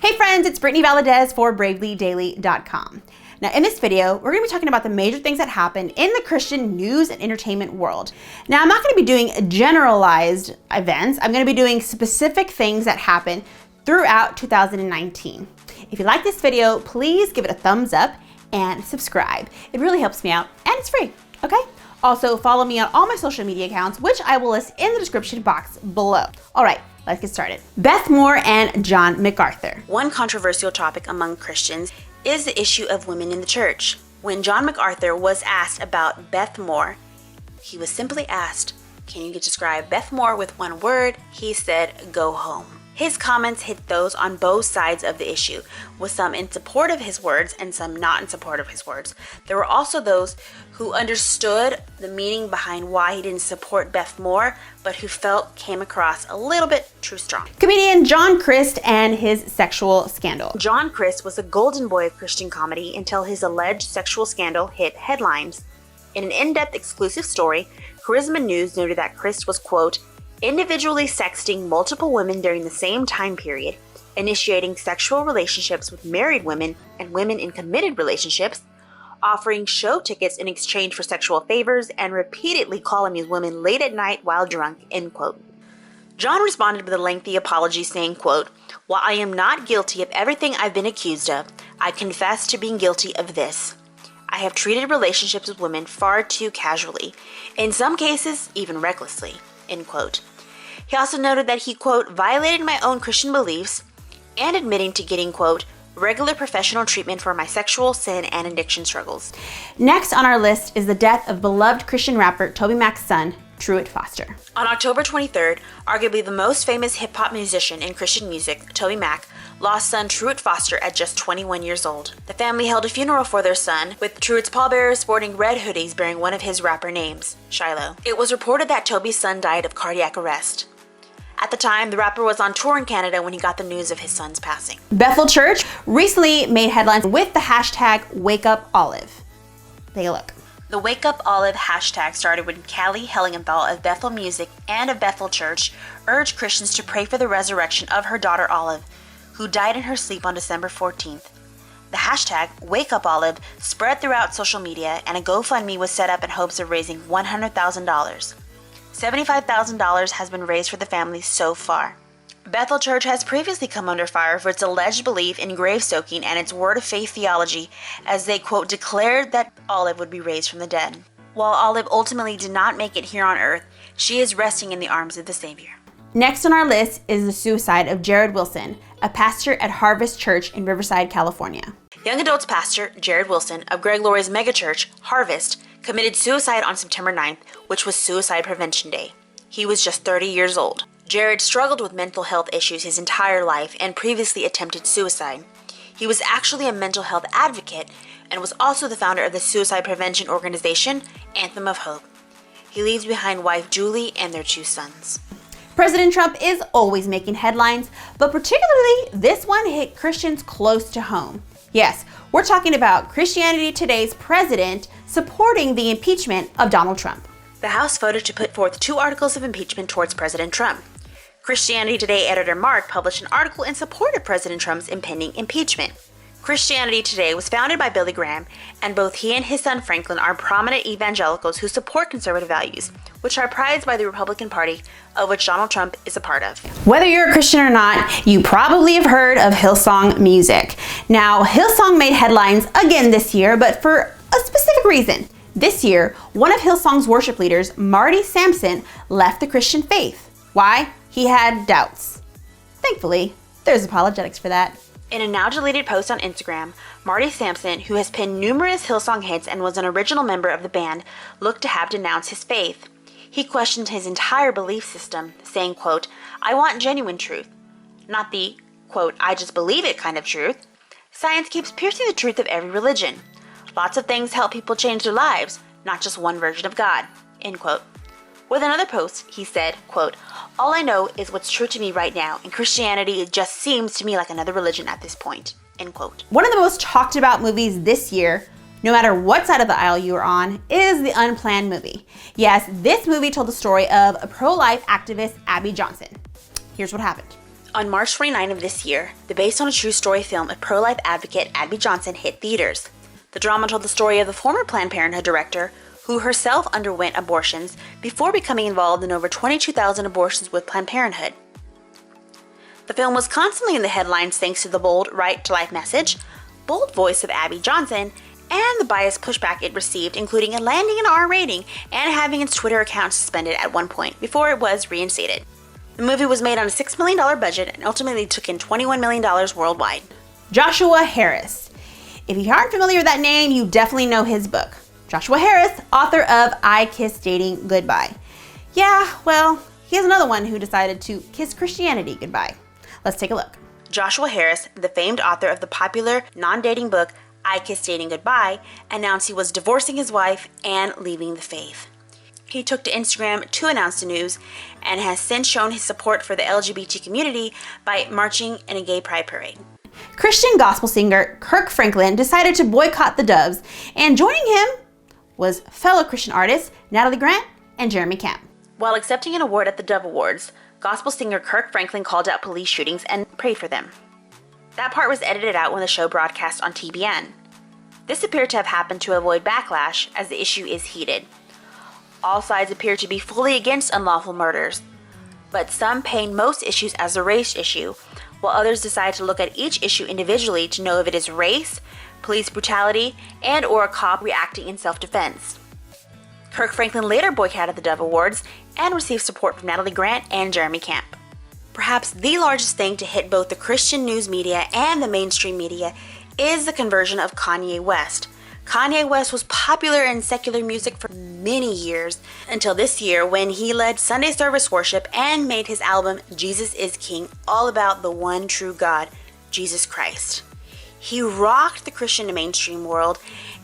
Hey friends, it's Brittany Valadez for BravelyDaily.com. Now in this video, we're going to be talking about the major things that happen in the Christian news and entertainment world. Now I'm not going to be doing generalized events. I'm going to be doing specific things that happen throughout 2019. If you like this video, please give it a thumbs up and subscribe. It really helps me out and it's free, okay? Also follow me on all my social media accounts, which I will list in the description box below. All right, let's get started. Beth Moore and John MacArthur. One controversial topic among Christians is the issue of women in the church. When John MacArthur was asked about Beth Moore, he was simply asked, "Can you describe Beth Moore with one word?" He said, "Go home." His comments hit those on both sides of the issue, with some in support of his words and some not in support of his words. There were also those who understood the meaning behind why he didn't support Beth Moore, but who felt came across a little bit too strong. Comedian John CRIST and his sexual scandal. John CRIST was the golden boy of Christian comedy until his alleged sexual scandal hit headlines. In an in-depth exclusive story, Charisma News noted that CRIST was, quote, individually sexting multiple women during the same time period, initiating sexual relationships with married women and women in committed relationships, offering show tickets in exchange for sexual favors, and repeatedly calling these women late at night while drunk, end quote. John responded with a lengthy apology saying, quote, "While I am not guilty of everything I've been accused of, I confess to being guilty of this. I have treated relationships with women far too casually, in some cases even recklessly," end quote. He also noted that he, quote, violated my own Christian beliefs and admitting to getting, quote, regular professional treatment for my sexual sin and addiction struggles. Next on our list is the death of beloved Christian rapper TobyMac's son, Truett Foster. On October 23rd, arguably the most famous hip-hop musician in Christian music, TobyMac, lost son Truett Foster at just 21 years old. The family held a funeral for their son, with Truett's pallbearers sporting red hoodies bearing one of his rapper names, Shiloh. It was reported that Toby's son died of cardiac arrest. At the time, the rapper was on tour in Canada when he got the news of his son's passing. Bethel Church recently made headlines with the hashtag #WakeUpOlive. Take a look. The Wake Up Olive hashtag started when Callie Helgenthal of Bethel Music and of Bethel Church urged Christians to pray for the resurrection of her daughter Olive, who died in her sleep on December 14th. The hashtag #WakeUpOlive spread throughout social media, and a GoFundMe was set up in hopes of raising $100,000. $75,000 has been raised for the family so far. Bethel Church has previously come under fire for its alleged belief in grave soaking and its word of faith theology, as they, quote, declared that Olive would be raised from the dead. While Olive ultimately did not make it here on earth, she is resting in the arms of the Savior. Next on our list is the suicide of JARRID Wilson, a pastor at Harvest Church in Riverside, California. Young adults pastor JARRID Wilson of Greg Laurie's megachurch, Harvest, committed suicide on September 9th, which was Suicide Prevention Day. He was just 30 years old. JARRID struggled with mental health issues his entire life and previously attempted suicide. He was actually a mental health advocate and was also the founder of the suicide prevention organization, Anthem of Hope. He leaves behind wife Julie and their 2 sons. President Trump is always making headlines, but particularly this one hit Christians close to home. Yes, we're talking about Christianity Today's president supporting the impeachment of Donald Trump. The House voted to put forth 2 articles of impeachment towards President Trump. Christianity Today editor Mark published an article in support of President Trump's impending impeachment. Christianity Today was founded by Billy Graham, and both he and his son Franklin are prominent evangelicals who support conservative values, which are prized by the Republican Party, of which Donald Trump is a part of. Whether you're a Christian or not, you probably have heard of Hillsong Music. Now, Hillsong made headlines again this year, but for a specific reason. This year, one of Hillsong's worship leaders, MARTY left the Christian faith. Why? He had doubts. Thankfully, there's apologetics for that. In a now deleted post on Instagram, MARTY, who has penned numerous Hillsong hits and was an original member of the band, looked to have denounced his faith. He questioned his entire belief system, saying, quote, "I want genuine truth, not the, quote, I just believe it kind of truth. Science keeps piercing the truth of every religion. Lots of things help people change their lives, not just one version of God," end quote. With another post, he said, quote, "All I know is what's true to me right now, and Christianity just seems to me like another religion at this point," end quote. One of the most talked about movies this year, no matter what side of the aisle you are on, is the UNPLANNED movie. Yes, this movie told the story of a pro-life activist, Abby Johnson. Here's what happened. On March 29 of this year, the based on a true story film of pro-life advocate Abby Johnson hit theaters. The drama told the story of the former Planned Parenthood director, who herself underwent abortions before becoming involved in over 22,000 abortions with Planned Parenthood. The film was constantly in the headlines thanks to the bold right to life message, bold voice of Abby Johnson, and the biased pushback it received, including it landing an R rating and having its Twitter account suspended at one point before it was reinstated. The movie was made on a $6 million budget and ultimately took in $21 million worldwide. Joshua Harris. If you aren't familiar with that name, you definitely know his book. Joshua Harris, author of I Kissed Dating Goodbye. Yeah, well, he is another one who decided to kiss Christianity goodbye. Let's take a look. Joshua Harris, the famed author of the popular non-dating book I Kissed Dating Goodbye, announced he was divorcing his wife and leaving the faith. He took to Instagram to announce the news and has since shown his support for the LGBT community by marching in a gay pride parade. Christian gospel singer KIRK Franklin decided to boycott the Doves, and joining him was fellow Christian artists Natalie Grant and Jeremy Camp. While accepting an award at the Dove Awards, gospel singer KIRK Franklin called out police shootings and prayed for them. That part was edited out when the show broadcast on TBN. This appeared to have happened to avoid backlash, as the issue is heated. All sides appear to be fully against unlawful murders, but some paint most issues as a race issue, while others decide to look at each issue individually to know if it is race, police brutality, and or a cop reacting in self-defense. KIRK Franklin later boycotted the Dove Awards and received support from Natalie Grant and Jeremy Camp. Perhaps the largest thing to hit both the Christian news media and the mainstream media is the conversion of Kanye West. Kanye West was popular in secular music for many years, until this year when he led Sunday service worship and made his album Jesus is King all about the one true God, Jesus Christ. He rocked the Christian mainstream world,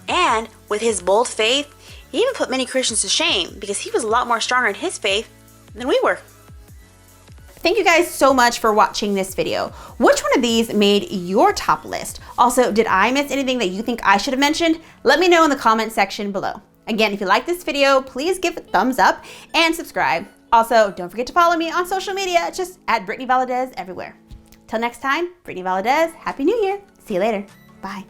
and with his bold faith, he even put many Christians to shame because he was a lot more stronger in his faith than we were. Thank you guys so much for watching this video. Which one of these made your top list? Also, did I miss anything that you think I should have mentioned? Let me know in the comment section below. Again, if you like this video, please give it a thumbs up and subscribe. Also, don't forget to follow me on social media, just at Brittany Valadez everywhere. Till next time, Brittany Valadez, Happy New Year. See you later. Bye.